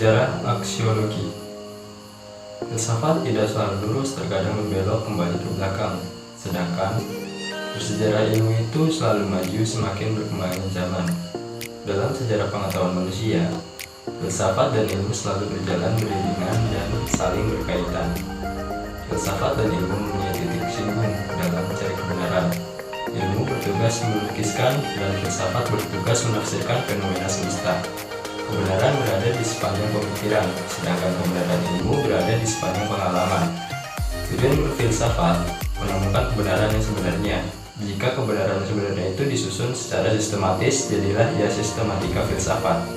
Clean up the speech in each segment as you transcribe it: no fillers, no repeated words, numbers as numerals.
Sejarah aksiologi. Filsafat tidak selalu lurus, terkadang membelok kembali ke belakang. Sedangkan bersejarah ilmu itu selalu maju semakin berkembangnya zaman. Dalam sejarah pengetahuan manusia, filsafat dan ilmu selalu berjalan beriringan dan saling berkaitan. Filsafat dan ilmu mempunyai titik singgung dalam mencari kebenaran. Ilmu bertugas melukiskan dan filsafat bertugas menafsirkan fenomena semesta. Kebenaran berada di sepanjang pemikiran, sedangkan kebenaran ilmu berada di sepanjang pengalaman. Tujuan berfilsafat menemukan kebenaran yang sebenarnya. Jika kebenaran yang sebenarnya itu disusun secara sistematis, jadilah ia sistematika filsafat.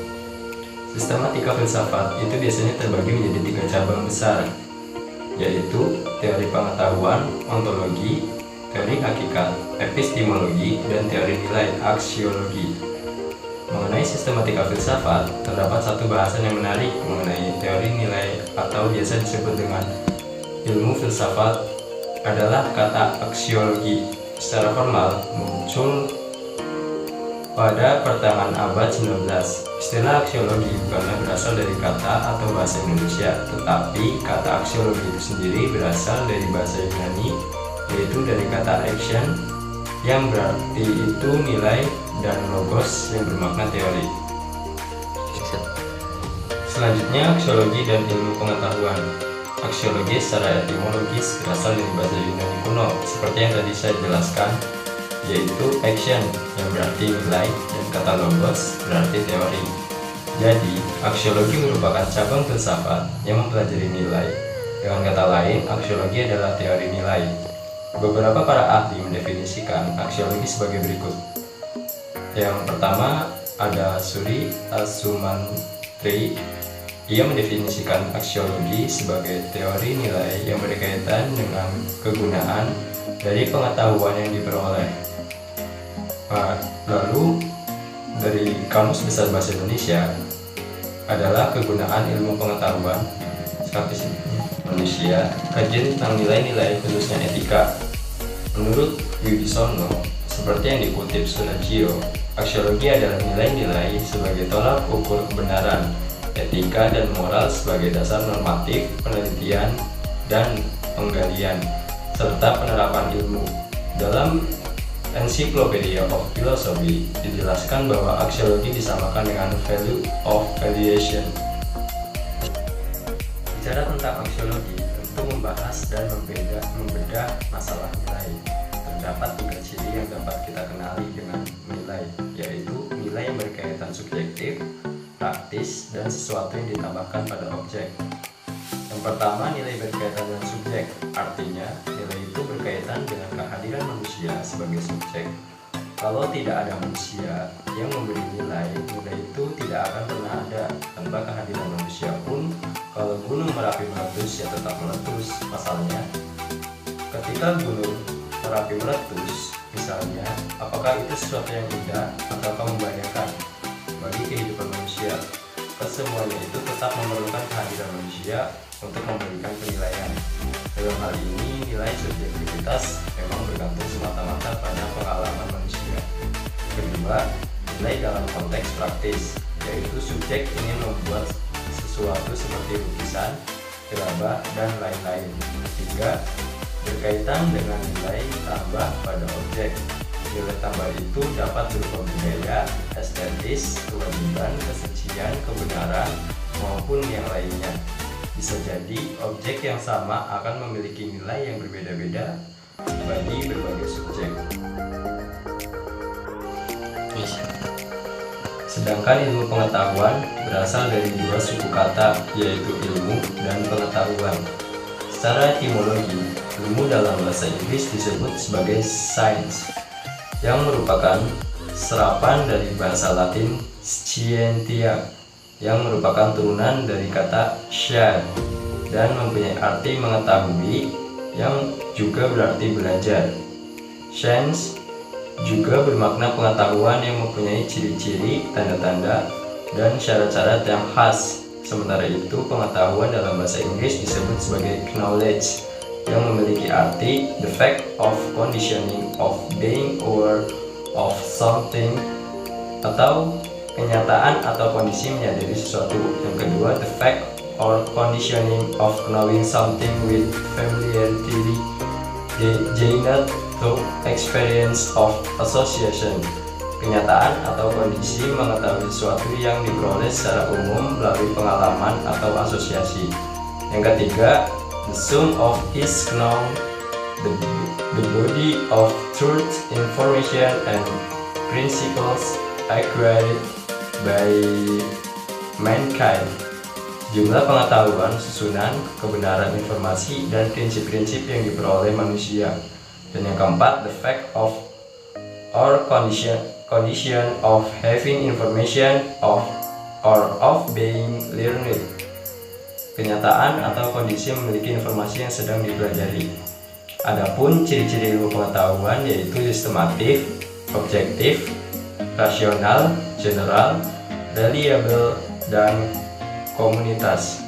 Sistematika filsafat itu biasanya terbagi menjadi 3 cabang besar, yaitu teori pengetahuan, ontologi, teori hakikat, epistemologi, dan teori nilai, aksiologi. Mengenai sistematika filsafat, terdapat satu bahasan yang menarik mengenai teori nilai atau biasa disebut dengan ilmu filsafat adalah kata aksiologi. Secara formal muncul pada pertengahan abad 19. Istilah aksiologi bukanlah berasal dari kata atau bahasa Indonesia, tetapi kata aksiologi itu sendiri berasal dari bahasa Yunani, yaitu dari kata action yang berarti itu nilai dan logos yang bermakna teori. Selanjutnya, aksiologi dan ilmu pengetahuan. Aksiologi secara etimologis berasal dari bahasa Yunani kuno, seperti yang tadi saya jelaskan, yaitu action yang berarti nilai dan kata logos berarti teori. Jadi, aksiologi merupakan cabang filsafat yang mempelajari nilai. Dengan kata lain, aksiologi adalah teori nilai. Beberapa para ahli mendefinisikan aksiologi sebagai berikut. Yang pertama ada Suri Asumantri. Ia mendefinisikan aksiologi sebagai teori nilai yang berkaitan dengan kegunaan dari pengetahuan yang diperoleh. Lalu dari Kamus Besar Bahasa Indonesia adalah kegunaan ilmu pengetahuan manusia, kajian tentang nilai-nilai khususnya etika. Menurut Wibisono, seperti yang dikutip Sunaccio, aksiologi adalah nilai-nilai sebagai tolak ukur kebenaran, etika dan moral sebagai dasar normatif penelitian dan penggalian, serta penerapan ilmu. Dalam Encyclopedia of Philosophy dijelaskan bahwa aksiologi disamakan dengan value of valuation. Bicara tentang aksiologi tentu membahas dan membedah masalah nilai. Terdapat 3 ciri yang dapat kita kenali dengan nilai, yaitu nilai yang berkaitan subjektif, praktis, dan sesuatu yang ditambahkan pada objek. Yang pertama, nilai berkaitan dengan subjek, artinya nilai itu berkaitan dengan kehadiran manusia sebagai subjek. Kalau tidak ada manusia yang memberi nilai, nilai itu tidak akan pernah ada. Tanpa kehadiran manusia pun, kalau gunung Merapi meletus ya tetap meletus. Pasalnya, ketika gunung Merapi meletus, misalnya, apakah itu sesuatu yang indah ataukah membahayakan bagi kehidupan manusia? Kesemuanya itu tetap memerlukan kehadiran manusia untuk memberikan penilaian. Dalam hal ini, nilai subjektivitas memang bergantung semata-mata pada pengalaman manusia. Kedua, nilai dalam konteks praktis, yaitu subjek ingin membuat sesuatu seperti lukisan, gerabah, dan lain-lain. Ketiga, berkaitan dengan nilai tambah pada objek. Nilai tambah itu dapat berupa budaya, estetis, kewajiban, kesucian, kebenaran, maupun yang lainnya. Bisa jadi objek yang sama akan memiliki nilai yang berbeda-beda bagi berbagai subjek. Sedangkan ilmu pengetahuan berasal dari 2 suku kata, yaitu ilmu dan pengetahuan. Secara etimologi, ilmu dalam bahasa Inggris disebut sebagai science, yang merupakan serapan dari bahasa Latin scientia, yang merupakan turunan dari kata share dan mempunyai arti mengetahui yang juga berarti belajar. Science juga bermakna pengetahuan yang mempunyai ciri-ciri, tanda-tanda, dan syarat-syarat yang khas. Sementara itu, pengetahuan dalam bahasa Inggris disebut sebagai knowledge, yang memiliki arti the fact of conditioning of being or of something, atau kenyataan atau kondisi menyadari sesuatu. Yang kedua, the fact or conditioning of knowing something with familiarity gained through experience of association. Kenyataan atau kondisi mengetahui sesuatu yang diperoleh secara umum melalui pengalaman atau asosiasi. Yang ketiga, the sum of is known, the body of truth, information, and principles acquired by mankind. Jumlah pengetahuan, susunan, kebenaran informasi, dan prinsip-prinsip yang diperoleh manusia. Dan yang keempat, the fact of or condition of having information of or of being learned. Kenyataan atau kondisi memiliki informasi yang sedang dipelajari. Adapun ciri-ciri ilmu pengetahuan yaitu sistematif, objektif, rasional, general, reliable, dan komunitas.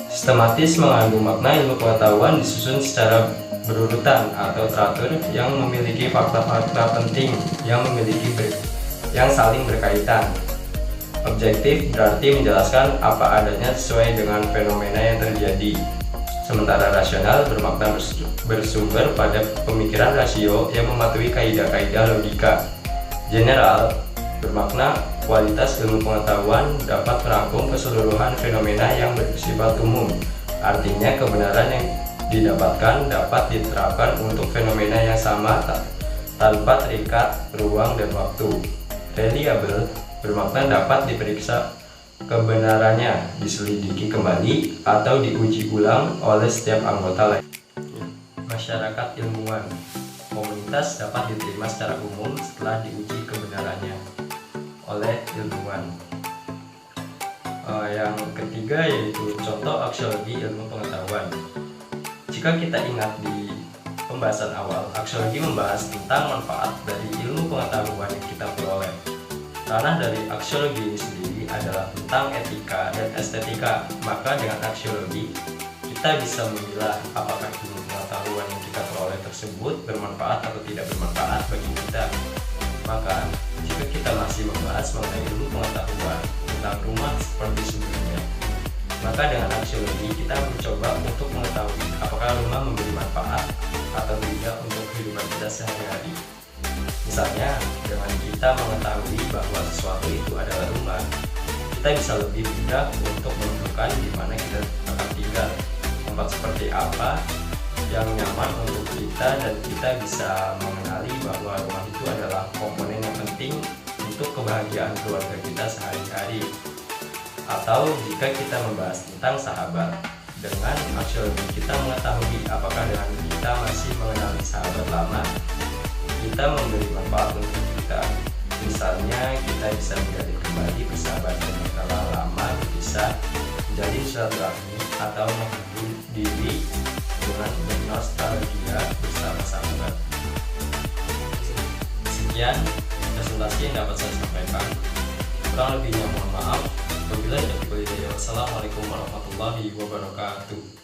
Sistematis mengandung makna ilmu pengetahuan disusun secara berurutan atau teratur yang memiliki fakta-fakta penting yang saling berkaitan. Objektif berarti menjelaskan apa adanya sesuai dengan fenomena yang terjadi. Sementara rasional bermakna bersumber pada pemikiran rasio yang mematuhi kaidah-kaidah logika. General bermakna kualitas ilmu pengetahuan dapat merangkum keseluruhan fenomena yang bersifat umum. Artinya kebenaran yang didapatkan dapat diterapkan untuk fenomena yang sama tanpa terikat ruang dan waktu. Reliable bermakna dapat diperiksa kebenarannya, diselidiki kembali, atau diuji ulang oleh setiap anggota lain. Masyarakat ilmuwan. Komunitas dapat diterima secara umum setelah diuji kebenarannya oleh ilmuwan. Yang ketiga yaitu contoh aksiologi ilmu pengetahuan. Jika kita ingat di pembahasan awal, aksiologi membahas tentang manfaat dari ilmu pengetahuan yang kita peroleh. Ranah dari aksiologi ini sendiri adalah tentang etika dan estetika. Maka dengan aksiologi kita bisa memilah apakah ilmu pengetahuan yang kita peroleh tersebut bermanfaat atau tidak bermanfaat bagi kita. Maka jika kita masih membahas mengenai ilmu pengetahuan tentang rumah seperti sebelumnya, maka dengan aksiologi kita mencoba untuk mengetahui apakah rumah memberi manfaat atau tidak untuk kehidupan kita sehari-hari. Misalnya, dengan kita mengetahui bahwa sesuatu itu adalah rumah, kita bisa lebih mudah untuk menentukan di mana kita akan tinggal, tempat seperti apa yang nyaman untuk kita, dan kita bisa mengenali bahwa rumah itu adalah komponen yang penting untuk kebahagiaan keluarga kita sehari-hari. Atau jika kita membahas tentang sahabat, dengan aksiologi kita mengetahui apakah dengan kita masih mengenali sahabat lama, kita memberi manfaat untuk kita. Misalnya kita bisa menjadi kembali persahabatan yang telah lama berpisah, menjadi silaturahmi, atau menghibur diri dengan bernostalgia bersama sahabat. Sekian presentasi yang dapat saya sampaikan. Kurang lebihnya mohon maaf. Wabillahi taufiq wal hidayah. Wassalamualaikum warahmatullahi wabarakatuh.